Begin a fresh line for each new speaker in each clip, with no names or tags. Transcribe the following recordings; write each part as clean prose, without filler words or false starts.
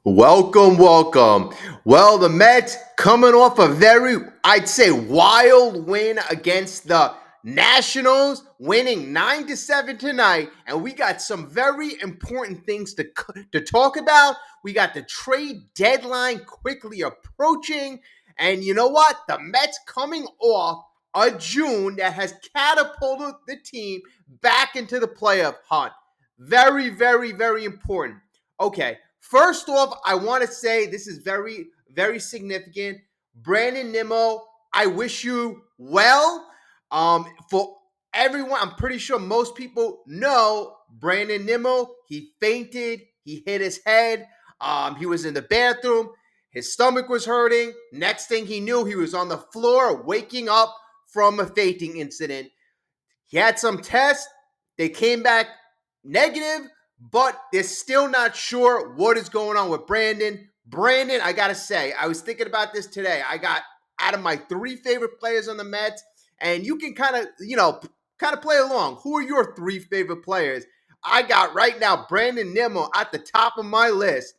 Welcome, welcome. Well, the Mets coming off a very, I'd say, wild win against the Nationals, winning 9-7 tonight. And we got some very important things to talk about. We got the trade deadline quickly approaching. And you know what? The Mets coming off a June that has catapulted the team back into the playoff hunt. Very, very, very important. Okay, first off, I want to say this is very, very significant. Brandon Nimmo, I wish you well. For everyone, I'm pretty sure most people know Brandon Nimmo. He fainted. He hit his head. He was in the bathroom. His stomach was hurting. Next thing he knew, he was on the floor waking up from a fainting incident. He had some tests. They came back negative, but they're still not sure what is going on with Brandon. Brandon, I got to say, I was thinking about this today. I got out of my three favorite players on the Mets, and you can kind of play along. Who are your three favorite players? I got right now Brandon Nimmo at the top of my list,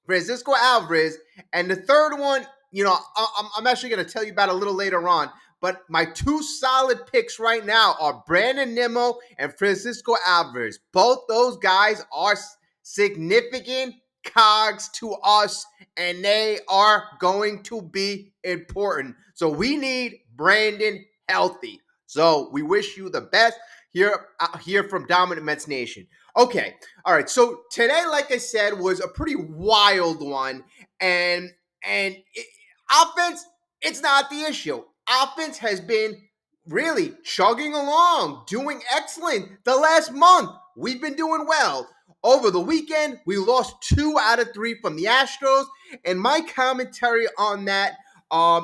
Francisco Alvarez, and the third one, I'm actually going to tell you about a little later on. But my two solid picks right now are Brandon Nimmo and Francisco Alvarez. Both those guys are significant cogs to us, and they are going to be important. So we need Brandon healthy. So we wish you the best here from Dominant Mets Nation. Okay, all right. So today, like I said, was a pretty wild one, and offense, it's not the issue. Offense has been really chugging along, doing excellent. The last month, we've been doing well. Over the weekend, we lost 2 out of 3 from the Astros, and my commentary on that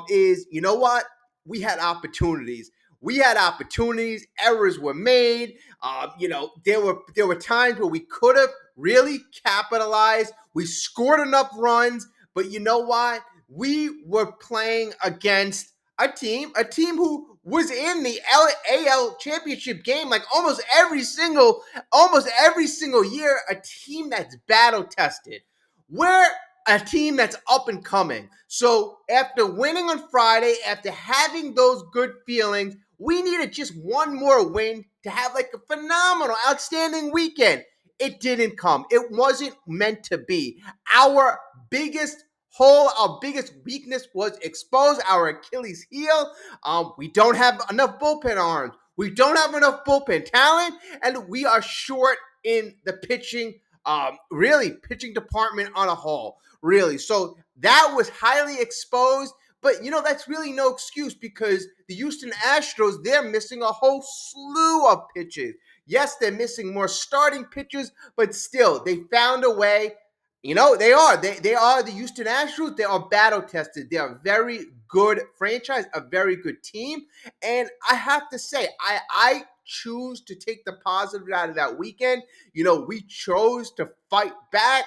is, you know what? We had opportunities. We had opportunities. Errors were made. There were times where we could have really capitalized. We scored enough runs, but you know what? We were playing against a team who was in the AL championship game like almost every single year, a team that's battle tested. We're a team that's up and coming. So after winning on Friday, after having those good feelings, we needed just one more win to have like a phenomenal, outstanding weekend. It didn't come. It wasn't meant to be. Our biggest our biggest weakness was exposed, our Achilles heel. We don't have enough bullpen arms. We don't have enough bullpen talent, and we are short in the pitching, really pitching department on a whole, really. So that was highly exposed. But that's really no excuse because the Houston Astros, they're missing a whole slew of pitches. Yes, they're missing more starting pitchers, but still, they found a way. They are. They are the Houston Astros. They are battle tested. They are a very good franchise, a very good team. And I have to say, I choose to take the positive out of that weekend. We chose to fight back.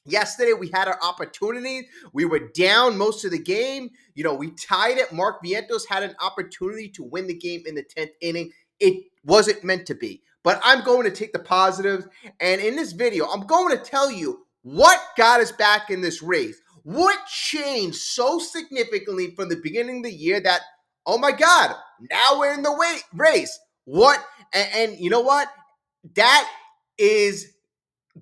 Yesterday, we had our opportunities. We were down most of the game. We tied it. Mark Vientos had an opportunity to win the game in the 10th inning. It wasn't meant to be. But I'm going to take the positives. And in this video, I'm going to tell you what got us back in this race. What changed so significantly from the beginning of the year that, oh my God, now we're in the race. What? And you know what? That is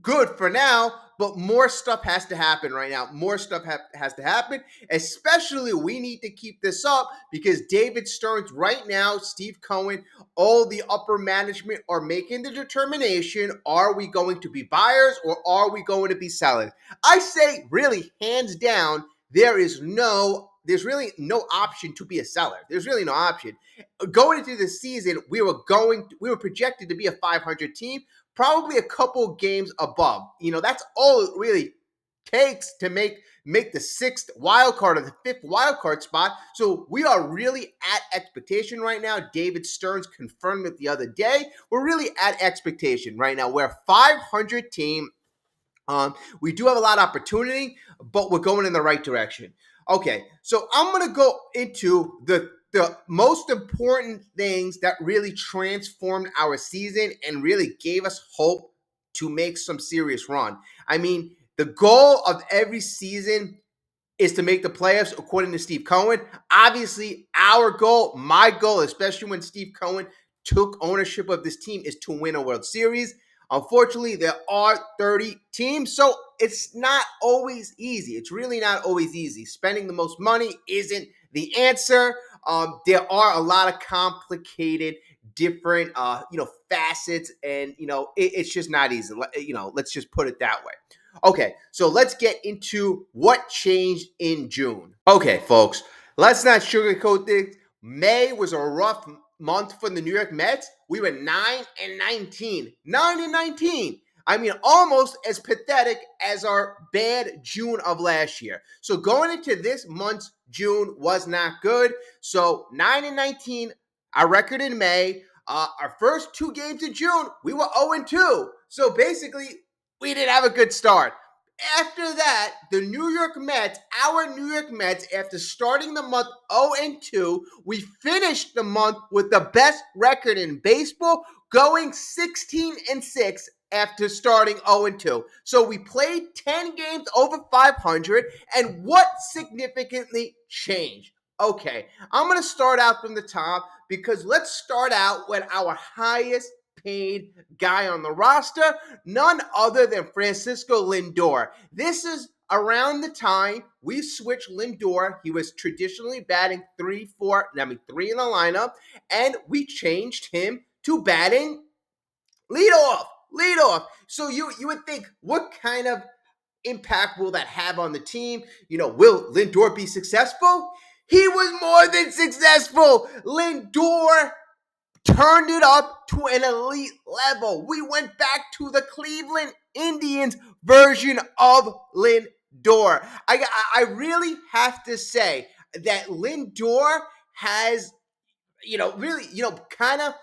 good for now, but more stuff has to happen right now. More stuff has to happen. Especially, we need to keep this up because David Stearns right now, Steve Cohen, all the upper management are making the determination: are we going to be buyers or are we going to be sellers? I say, really, hands down, there's really no option to be a seller. There's really no option. Going into the season, we were projected to be a 500 team, probably a couple games above. That's all it really takes to make the 6th wild card or the 5th wild card spot. So we are really at expectation right now. David Stearns confirmed it the other day. We're really at expectation right now. We're a 500 team. We do have a lot of opportunity, but we're going in the right direction. Okay, so I'm going to go into the most important things that really transformed our season and really gave us hope to make some serious run. I mean, The goal of every season is to make the playoffs, according to Steve Cohen. Obviously, our goal, my goal, especially when Steve Cohen took ownership of this team, is to win a World Series. Unfortunately, there are 30 teams, so it's not always easy. It's really not always easy. Spending the most money isn't the answer. There are a lot of complicated, different, facets, and it's just not easy. Let's just put it that way. Okay, so let's get into what changed in June. Okay, folks, let's not sugarcoat this. May was a rough month for the New York Mets. We were 9-19. 9-19. I mean, almost as pathetic as our bad June of last year. So going into this month's June was not good. So 9-19, our record in May. Our first 2 games in June, we were 0-2. So basically, we didn't have a good start. After that, the New York Mets, our New York Mets, after starting the month 0-2, we finished the month with the best record in baseball, going 16-6 after starting 0-2. So we played 10 games over 500, and what significantly changed? Okay, I'm going to start out from the top because let's start out with our highest paid guy on the roster, none other than Francisco Lindor. This is around the time we switched Lindor. He was traditionally batting 3 in the lineup, and we changed him to batting leadoff. So you would think, what kind of impact will that have on the team? Will Lindor be successful? He was more than successful. Lindor turned it up to an elite level. We went back to the Cleveland Indians version of Lindor. I really have to say that Lindor has, really, kind of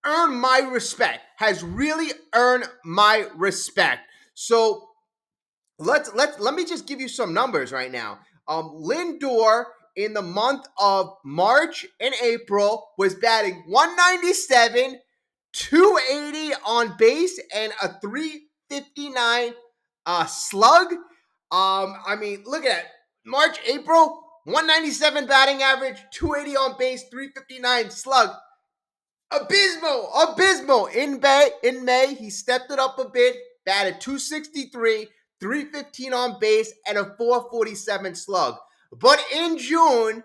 earned my respect, has really earned my respect. So let me just give you some numbers right now. Lindor in the month of March and April was batting 197, 280 on base, and a 359 slug. I mean, look at that. March, April, 197 batting average, 280 on base, 359 slug. Abysmal. In May, he stepped it up a bit, batted 263, 315 on base, and a 447 slug. But in June,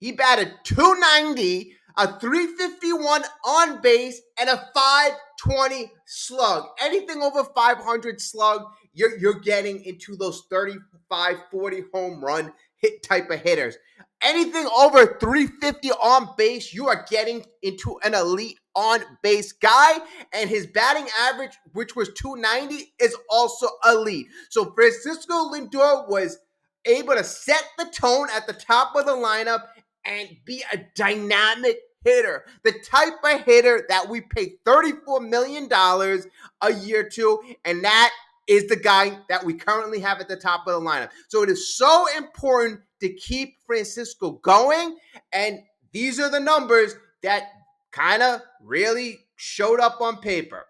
he batted 290, a 351 on base, and a 520 slug. Anything over 500 slug, you're getting into those 35, 40 home run hit type of hitters. Anything over 350 on base, you are getting into an elite on base guy, and his batting average, which was 290, is also elite. So Francisco Lindor was able to set the tone at the top of the lineup and be a dynamic hitter, the type of hitter that we pay $34 million a year to, and that is the guy that we currently have at the top of the lineup. So it is so important to keep Francisco going, and these are the numbers that kind of really showed up on paper.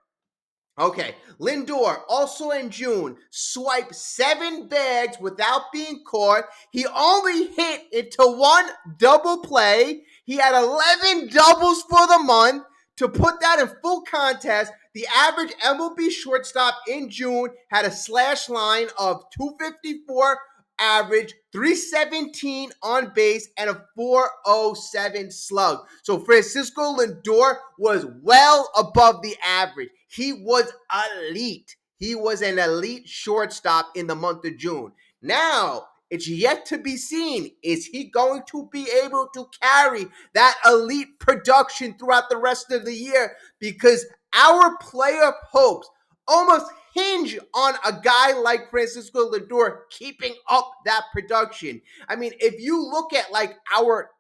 Okay, Lindor, also in June, swiped 7 bags without being caught. He only hit into 1 double play. He had 11 doubles for the month. To put that in full context, the average MLB shortstop in June had a slash line of 254 average, 317 on base, and a 407 slug. So Francisco Lindor was well above the average. He was elite. He was an elite shortstop in the month of June. Now, it's yet to be seen. Is he going to be able to carry that elite production throughout the rest of the year? Because our player hopes almost hinge on a guy like Francisco Lindor keeping up that production. I mean, if you look at like our,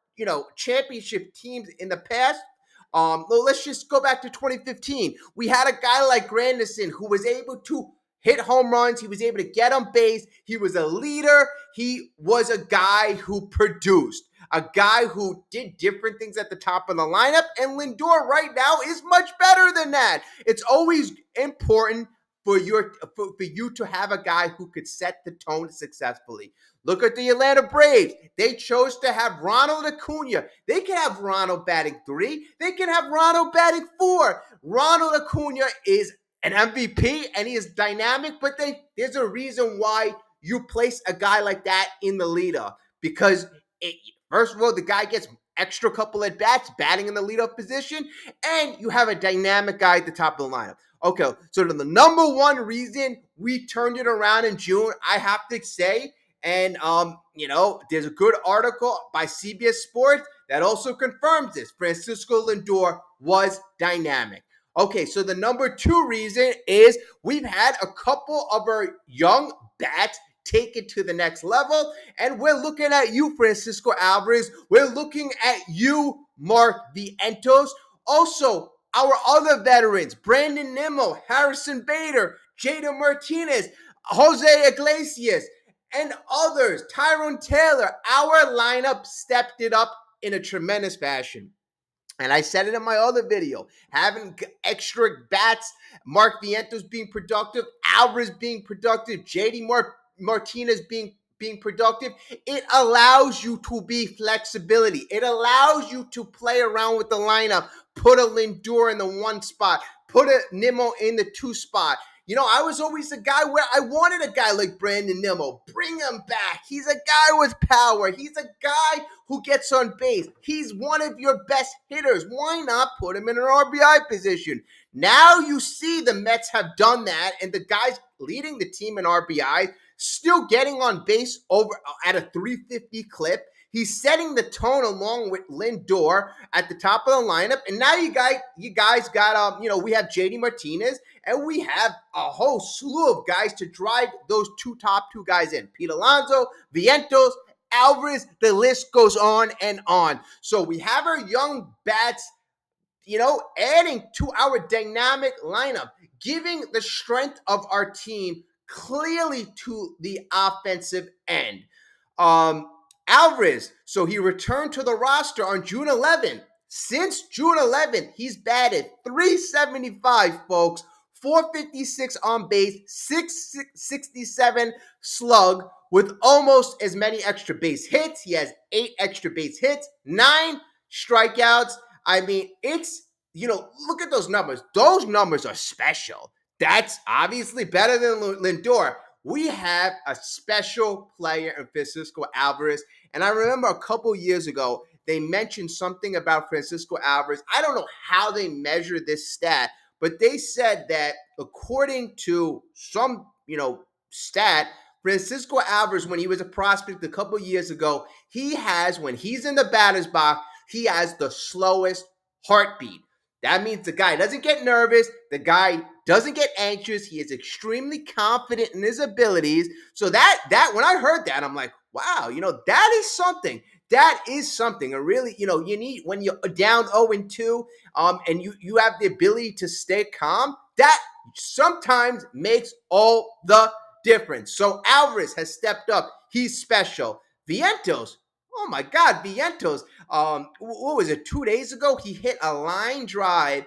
championship teams in the past, well, let's just go back to 2015. We had a guy like Granderson who was able to hit home runs. He was able to get on base. He was a leader. He was a guy who produced, a guy who did different things at the top of the lineup. And Lindor right now is much better than that. It's always important for you to have a guy who could set the tone successfully. Look at the Atlanta Braves. They chose to have Ronald Acuna. They can have Ronald batting 3. They can have Ronald batting 4. Ronald Acuna is an MVP and he is dynamic, but there's a reason why you place a guy like that in the leadoff because first of all, the guy gets extra couple at bats batting in the leadoff position, and you have a dynamic guy at the top of the lineup. Okay, so the number one reason we turned it around in June, I have to say, and there's a good article by CBS Sports that also confirms this. Francisco Lindor was dynamic. Okay, so the number 2 reason is we've had a couple of our young bats take it to the next level, and we're looking at you, Francisco Alvarez. We're looking at you, Mark Vientos. Also, our other veterans, Brandon Nimmo, Harrison Bader, Jada Martinez, Jose Iglesias, and others, Tyrone Taylor. Our lineup stepped it up in a tremendous fashion. And I said it in my other video, having extra bats, Mark Vientos being productive, Alvarez being productive, JD Martinez being productive, it allows you to be flexibility. It allows you to play around with the lineup, put a Lindor in the 1 spot, put a Nimmo in the 2 spot. I was always a guy where I wanted a guy like Brandon Nimmo. Bring him back. He's a guy with power. He's a guy who gets on base. He's one of your best hitters. Why not put him in an RBI position? Now you see the Mets have done that, and the guys leading the team in RBI still getting on base over at a 350 clip. He's setting the tone along with Lindor at the top of the lineup. And now you guys got, we have JD Martinez, and we have a whole slew of guys to drive those top two guys in. Pete Alonso, Vientos, Alvarez, the list goes on and on. So we have our young bats, adding to our dynamic lineup, giving the strength of our team clearly to the offensive end. Alvarez, so he returned to the roster on June 11th. Since June 11th, he's batted .375, folks, .456 on base, .667 slug with almost as many extra base hits. He has 8 extra base hits, 9 strikeouts. I mean, look at those numbers. Those numbers are special. That's obviously better than Lindor. We have a special player in Francisco Alvarez. And I remember a couple years ago, they mentioned something about Francisco Alvarez. I don't know how they measure this stat, but they said that according to some, stat, Francisco Alvarez, when he was a prospect a couple years ago, when he's in the batter's box, he has the slowest heartbeat. That means the guy doesn't get nervous. The guy doesn't get anxious. He is extremely confident in his abilities. So that when I heard that, I'm like, wow, that is something. That is something. And really, you need, when you're down 0-2, and you have the ability to stay calm, that sometimes makes all the difference. So Alvarez has stepped up. He's special. Vientos, oh my God, Vientos. What was it? 2 days ago, he hit a line drive.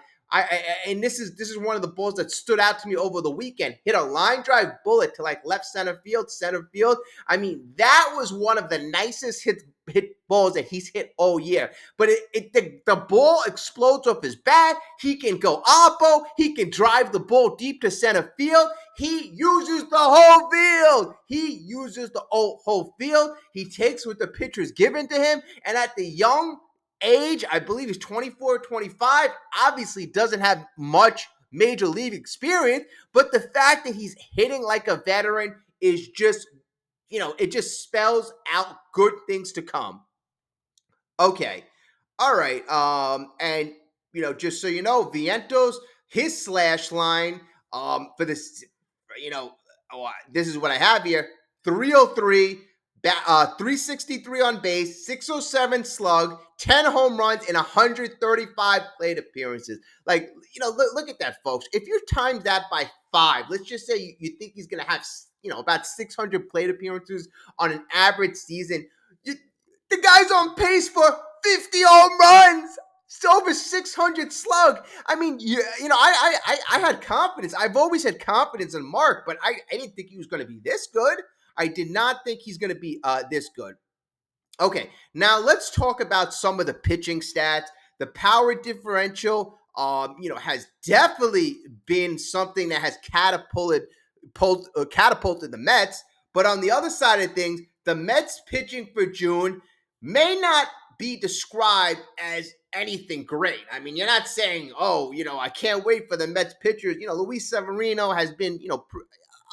And this is one of the balls that stood out to me over the weekend. Hit a line drive bullet to like left center field. I mean, that was one of the nicest hit balls that he's hit all year. But the ball explodes off his bat. He can go oppo. He can drive the ball deep to center field. He uses the whole field. He takes what the pitcher is given to him. And at the young age, I believe he's 24, 25, obviously doesn't have much major league experience, but the fact that he's hitting like a veteran is just, it just spells out good things to come. Okay. All right. And, just so you know, Vientos, his slash line, for this, this is what I have here, 303, 363 on base, 607 slug, 10 home runs, and 135 plate appearances. Like, look at that, folks. If you times that by 5, let's just say you think he's going to have, about 600 plate appearances on an average season. The guy's on pace for 50 home runs. It's over 600 slug. I mean, I had confidence. I've always had confidence in Mark, but I didn't think he was going to be this good. I did not think he's going to be this good. Okay, now let's talk about some of the pitching stats. The power differential, has definitely been something that has catapulted the Mets. But on the other side of things, the Mets pitching for June may not be described as anything great. I mean, you're not saying, oh, I can't wait for the Mets pitchers. Luis Severino has been,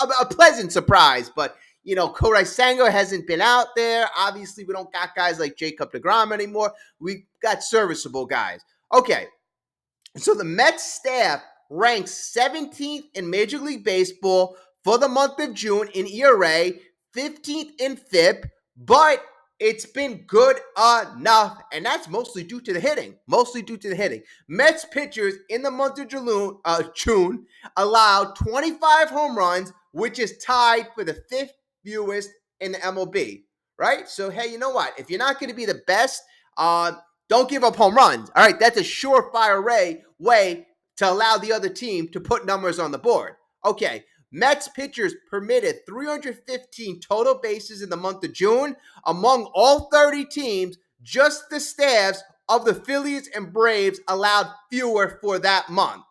a pleasant surprise, but Kodai Senga hasn't been out there. Obviously, we don't got guys like Jacob deGrom anymore. We got serviceable guys. Okay, so the Mets staff ranks 17th in Major League Baseball for the month of June in ERA, 15th in FIP, but it's been good enough, and that's mostly due to the hitting. Mets pitchers in the month of June allowed 25 home runs, which is tied for the fifth fewest in the MLB, right? So, hey, you know what? If you're not going to be the best, don't give up home runs. All right, that's a surefire way to allow the other team to put numbers on the board. Okay, Mets pitchers permitted 315 total bases in the month of June. Among all 30 teams, just the staffs of the Phillies and Braves allowed fewer for that month.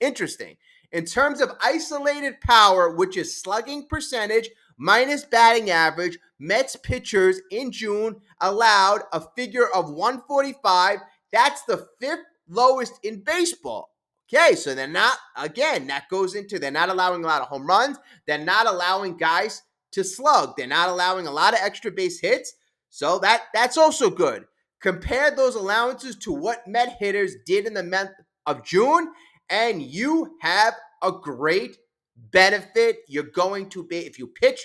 Interesting. In terms of isolated power, which is slugging percentage minus batting average, Mets pitchers in June allowed a figure of 145. That's the fifth lowest in baseball. Okay, so they're not, again, that goes into they're not allowing a lot of home runs. They're not allowing guys to slug. They're not allowing a lot of extra base hits. So that's also good. Compare those allowances to what Met hitters did in the month of June, and you have a great benefit. You're going to be, if you pitch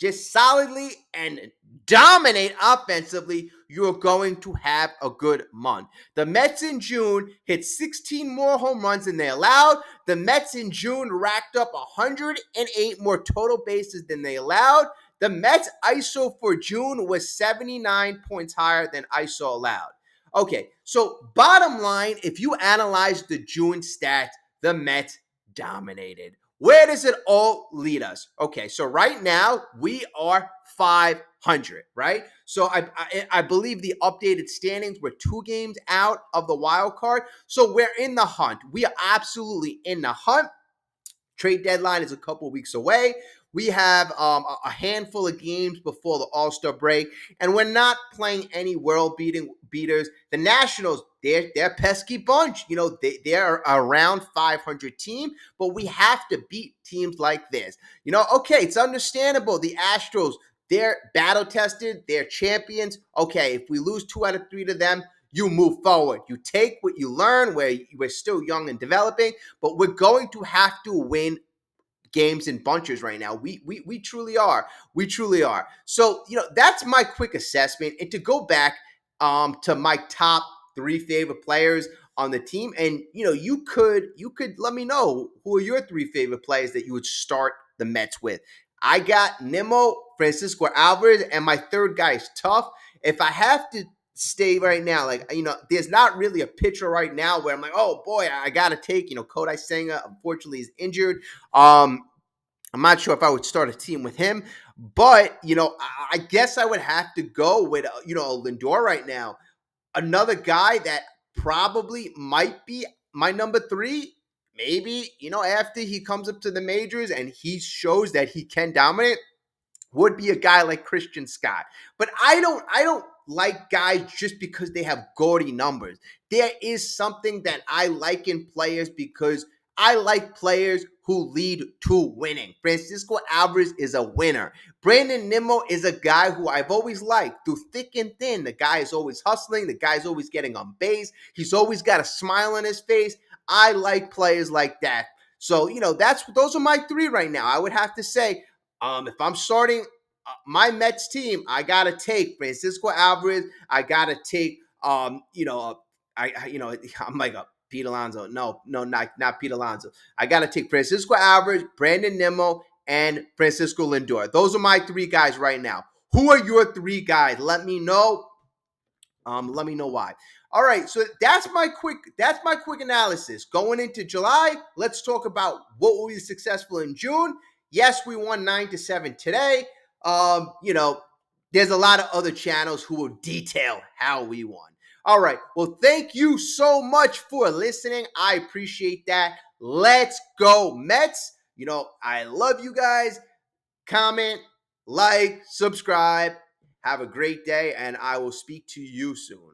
just solidly and dominate offensively, you're going to have a good month. The Mets in June hit 16 more home runs than they allowed. The Mets in June racked up 108 more total bases than they allowed. The Mets ISO for June was 79 points higher than ISO allowed. Okay, so bottom line, if you analyze the June stats, the Mets dominated. Where does it all lead us? Okay, so right now we are 500, right? So I believe the updated standings were 2 games out of the wild card. So we're in the hunt. We are absolutely in the hunt. Trade deadline is a couple weeks away. We have a handful of games before the All-Star break, and we're not playing any world-beaters. The Nationals, they're a pesky bunch. They're around 500 team, but we have to beat teams like this. Okay, it's understandable. The Astros, they're battle-tested. They're champions. Okay, if we lose 2 out of 3 to them, you move forward. You take what you learn, where we're still young and developing, but we're going to have to win games in bunches right now. We truly are. We truly are. So, that's my quick assessment. And to go back to my top 3 favorite players on the team, and you could let me know who are your 3 favorite players that you would start the Mets with. I got Nimmo, Francisco Alvarez, and my third guy is tough. If I have to stay right now, there's not really a pitcher right now where I'm like, oh boy, I gotta take, Kodai Senga, unfortunately, is injured. I'm not sure if I would start a team with him, but I guess I would have to go with Lindor right now. Another guy that probably might be my number 3, maybe after he comes up to the majors and he shows that he can dominate, would be a guy like Christian Scott. But I don't like guys just because they have gaudy numbers. There is something that I like in players because I like players who lead to winning. Francisco Alvarez is a winner. Brandon Nimmo is a guy who I've always liked through thick and thin. The guy is always hustling. The guy's always getting on base. He's always got a smile on his face. I like players like that. So, those are my 3 right now. I would have to say, if I'm starting my Mets team, I gotta take Francisco Alvarez. I gotta take, I'm like a Pete Alonso. No, not Pete Alonso. I gotta take Francisco Alvarez, Brandon Nimmo, and Francisco Lindor. Those are my 3 guys right now. Who are your 3 guys? Let me know. Let me know why. All right, so that's my quick analysis. Going into July, let's talk about what will be successful in June. Yes, we won 9-7 today. There's a lot of other channels who will detail how we won. All right. Well, thank you so much for listening. I appreciate that. Let's go, Mets. I love you guys. Comment, like, subscribe. Have a great day, and I will speak to you soon.